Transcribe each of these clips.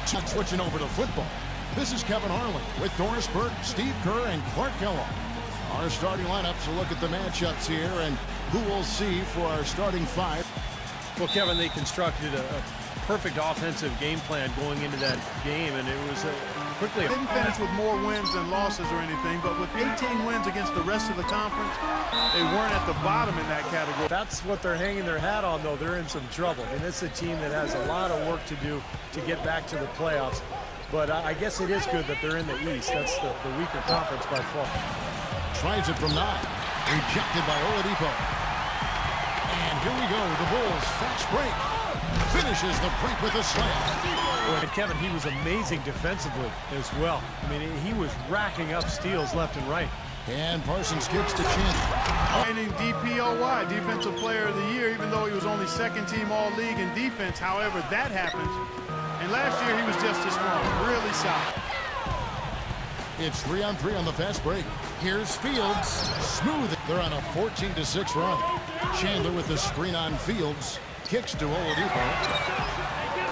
Switching over to football. This is Kevin Harlan with Doris Burke, Steve Kerr, and Clark Kellogg. Our starting lineups will look at the matchups here and who we'll see for our starting five. Well, Kevin, they constructed a perfect offensive game plan going into that game, and it was quickly. Didn't finish with more wins than losses or anything, but with 18 wins against the rest of the conference, they weren't at the bottom in that category. That's what they're hanging their hat on, though. They're in some trouble. I mean, it's a team that has a lot of work to do to get back to the playoffs. But I guess it is good that they're in the East. That's the weaker conference by far. Tries it from 9. Rejected by Oladipo. And here we go. The Bulls fast break. Finishes the break with a slam. And Kevin, he was amazing defensively as well. I mean, he was racking up steals left and right. And Parsons kicks to Chandler. Winning DPOY, Defensive Player of the Year, even though he was only second-team All-League in defense. However, that happened. And last year, he was just as strong. Really solid. It's 3-on-3 on the fast break. Here's Fields. Smooth. They're on a 14-6 run. Chandler with the screen on Fields. Kicks to Oladipo.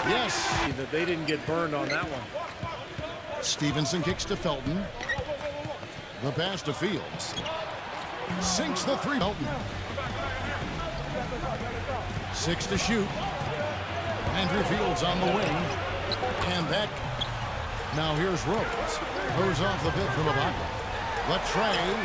Yes. They didn't get burned on that one. Stevenson kicks to Felton. The pass to Fields. Sinks the 3. Felton. 6 to shoot. Andrew Fields on the wing. And that. Now here's Rose. Goes off the bit from Ibaka. The tray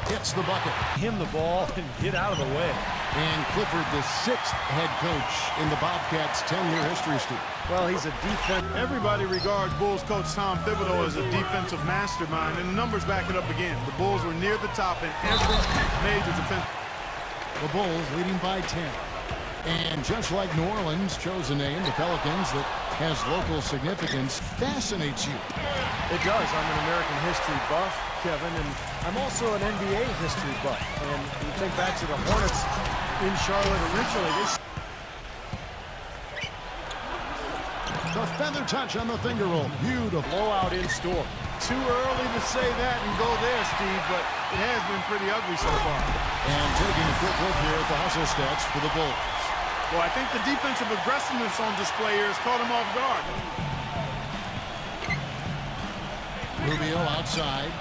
hits the bucket. Him the ball and get out of the way. And Clifford, the 6th head coach in the Bobcats' 10-year history streak. Well, he's a defense. Everybody regards Bulls coach Tom Thibodeau as a defensive mastermind, and the numbers back it up again. The Bulls were near the top in every major defense. The Bulls leading by 10. And just like New Orleans chose a name, the Pelicans, that has local significance, fascinates you. It does. I'm an American history buff, Kevin, and I'm also an NBA history buff. And you think back to the Hornets in Charlotte originally. The feather touch on the finger roll. Beautiful. Blowout in store. Too early to say that and go there, Steve, but it has been pretty ugly so far. And taking a quick look here at the hustle stats for the Bulls. Well, I think the defensive aggressiveness on display here has caught him off guard. Rubio outside.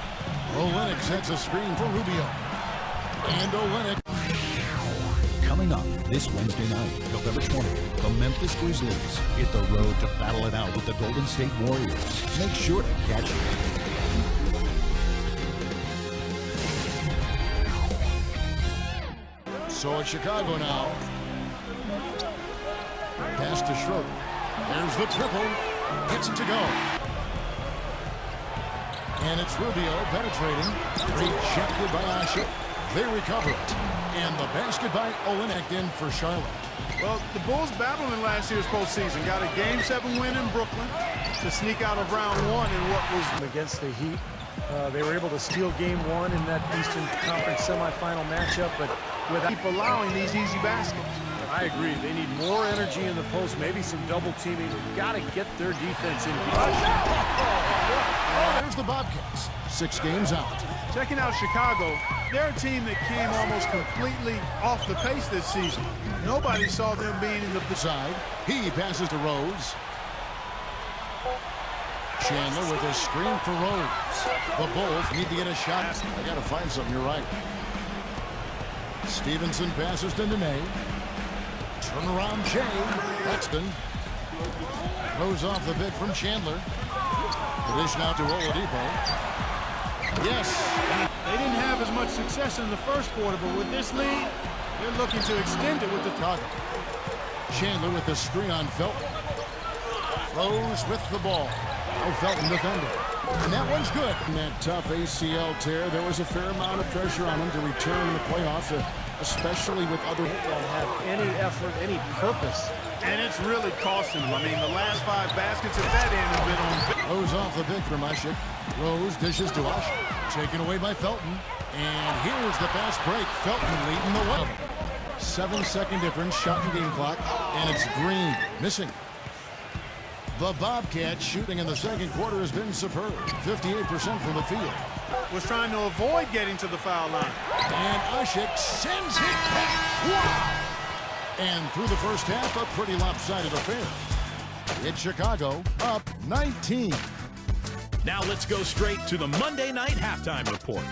Olenek sets a screen for Rubio. And Olenek. Coming up this Wednesday night, November 20th, the Memphis Grizzlies hit the road to battle it out with the Golden State Warriors. Make sure to catch it. So it's Chicago now. Pass to Schroeder. There's the triple. Gets it to go. And it's Rubio penetrating. Rejected by Asher. They recover it. And the basket by Olenek in for Charlotte. Well, the Bulls battled in last year's postseason. Got a Game 7 win in Brooklyn to sneak out of round 1 in what was against the Heat. They were able to steal Game 1 in that Eastern Conference semifinal matchup, but without keep allowing these easy baskets. I agree. They need more energy in the post, maybe some double teaming. Got to get their defense in. There's the Bobcats. 6 games out. Checking out Chicago, they're a team that came almost completely off the pace this season. Nobody saw them being in the side. He passes to Rose. Chandler with a screen for Rose. The Bulls need to get a shot. I got to find something. You're right. Stevenson passes to Nene. Turnaround Jay. Paxton. Goes off the bit from Chandler. The dish now to Oladipo. Yes. They didn't have as much success in the first quarter, but with this lead, they're looking to extend it with the target. Chandler with the screen on Felton. Rose with the ball. Oh, Felton defending. And that one's good. In that tough ACL tear, there was a fair amount of pressure on him to return in the playoffs, especially with other. Don't have any effort, any purpose. And it's really costing them. I mean, the last 5 baskets at that end have been on. Rose off the big from Ashik. Rose dishes to Ashik. Taken away by Felton. And here's the fast break. Felton leading the way. 7-second difference, shot and game clock. And it's Green missing. The Bobcats shooting in the second quarter has been superb. 58% from the field. Was trying to avoid getting to the foul line. And Ashik sends it back. Wow! And through the first half, a pretty lopsided affair. It's Chicago up 19. Now let's go straight to the Monday night halftime report.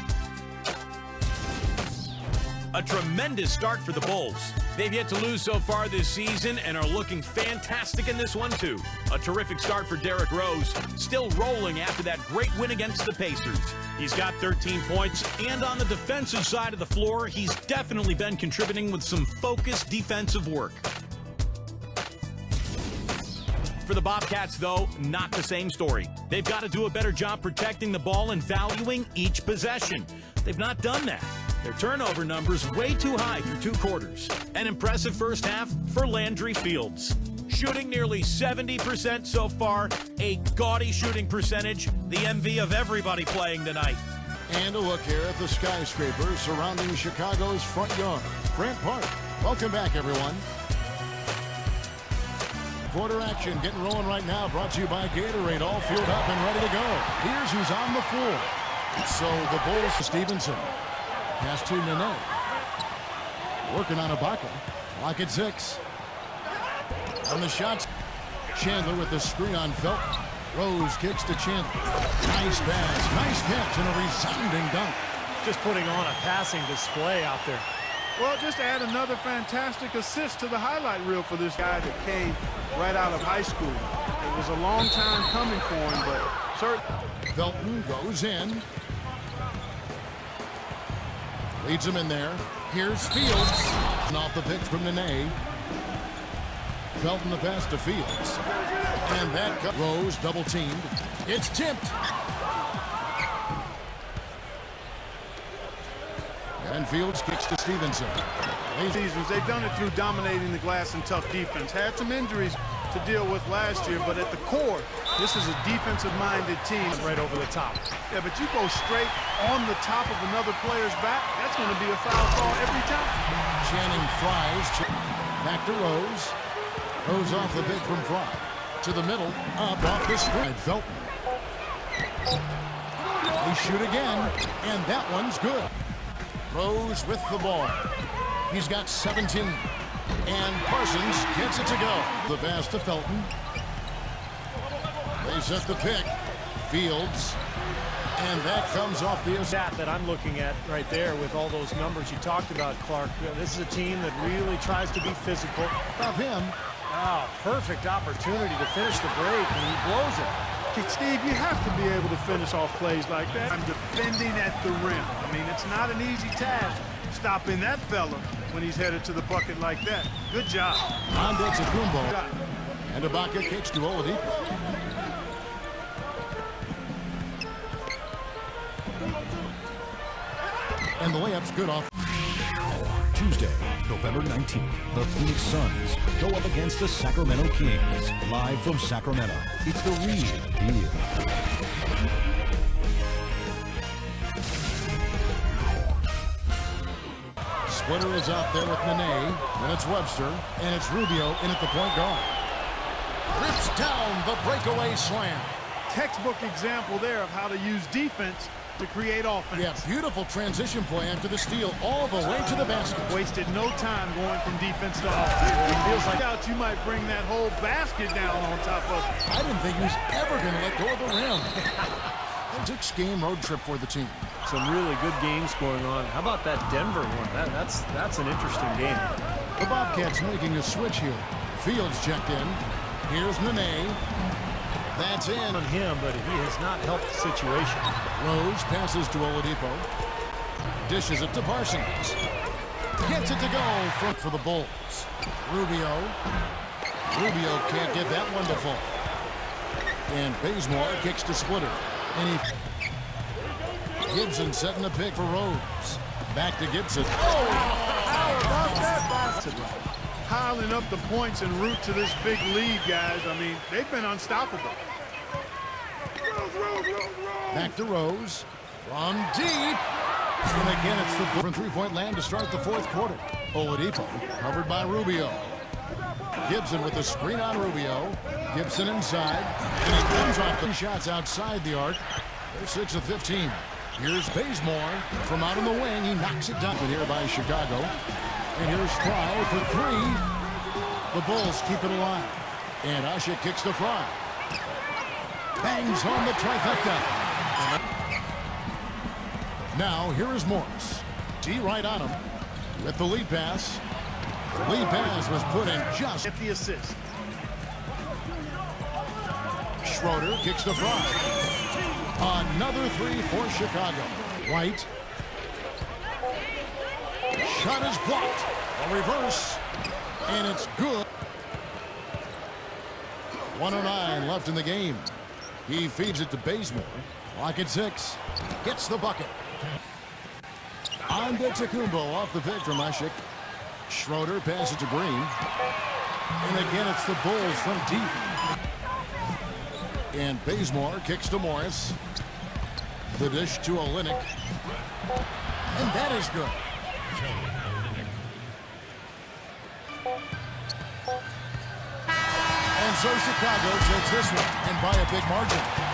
A tremendous start for the Bulls. They've yet to lose so far this season and are looking fantastic in this one too. A terrific start for Derrick Rose, still rolling after that great win against the Pacers. He's got 13 points, and on the defensive side of the floor, he's definitely been contributing with some focused defensive work. For the Bobcats, though, not the same story. They've got to do a better job protecting the ball and valuing each possession. They've not done that. Their turnover numbers way too high through 2 quarters. An impressive first half for Landry Fields. Shooting nearly 70% so far, a gaudy shooting percentage, the envy of everybody playing tonight. And a look here at the skyscrapers surrounding Chicago's front yard, Grant Park. Welcome back, everyone. Quarter action getting rolling right now, brought to you by Gatorade, all fueled up and ready to go. Here's who's on the floor. So the Bulls to Stevenson. Pass to Nene. Working on Ibaka. Clock at 6. On the shots, Chandler with the screen on Felton. Rose kicks to Chandler. Nice pass, nice catch, and a resounding dunk. Just putting on a passing display out there. Well, just add another fantastic assist to the highlight reel for this guy that came right out of high school. It was a long time coming for him, but certainly. Felton goes in. Leads him in there. Here's Fields. And off the pick from Nene. Felton the pass to Fields. And that cut. Rose double teamed. It's tipped. And Fields kicks to Stevenson. Seasons, they've done it through dominating the glass and tough defense. Had some injuries to deal with last year, but at the core, this is a defensive-minded team. Right over the top. Yeah, but you go straight on the top of another player's back, that's going to be a foul call every time. Channing fries. Back to Rose. Rose off the pick from Fry. To the middle. Up off the screen. Felton. They shoot again, and that one's good. Rose with the ball. He's got 17. And Parsons gets it to go. The pass to Felton. They set the pick. Fields. And that comes off the Stat that I'm looking at right there with all those numbers you talked about, Clark. This is a team that really tries to be physical. of him. Oh, perfect opportunity to finish the break, and he blows it. Steve, you have to be able to finish off plays like that. I'm defending at the rim. I mean, it's not an easy task stopping that fella when he's headed to the bucket like that. Good job. Ondek's a Kumbo. And Ibaka kicks to Oladipo. And the layup's good off. Tuesday, November 19th, the Phoenix Suns go up against the Sacramento Kings. Live from Sacramento, it's the real deal. Splitter is out there with Nene. Then it's Webster. And it's Rubio in at the point guard. Rips down the breakaway slam. Textbook example there of how to use defense to create offense. Yeah, beautiful transition play after the steal all the way to the basket. Wasted no time going from defense to offense. It feels like you might bring that whole basket down on top of it. I didn't think he was ever going to let go of the rim. Six-game road trip for the team. Some really good games going on. How about that Denver one? That's an interesting game. The Bobcats making a switch here. Fields checked in. Here's Nene. That's in. On him, but he has not helped the situation. Rose passes to Oladipo. Dishes it to Parsons. Gets it to go for the Bulls. Rubio can't get that one to fall. And Bazemore kicks to Splitter. And Gibson setting the pick for Rose. Back to Gibson. Oh! How about that basket? Piling up the points en route to this big lead, guys. I mean, they've been unstoppable. Back to Rose. From deep. And again, it's the from three-point land to start the fourth quarter. Oladipo covered by Rubio. Gibson with the screen on Rubio. Gibson inside. And he comes off the shots outside the arc. They're 6 of 15. Here's Bazemore from out on the wing. He knocks it down here by Chicago. And here's Fry for three. The Bulls keep it alive. And Ashik kicks to Fry. Bangs home the trifecta. Now, here is Morris. D right on him with the lead pass. The lead pass was put in just. Get the assist. Schroeder kicks to Fry. Another three for Chicago. White. Shot is blocked. A reverse. And it's good. 1:09 left in the game. He feeds it to Bazemore. Clock at 6. Gets the bucket. On Antetokounmpo off the pick from Ashik. Schroeder passes to Green. And again, it's the Bulls from deep. And Bazemore kicks to Morris. The dish to Olynyk. And that is good. And so Chicago takes this one, and by a big margin.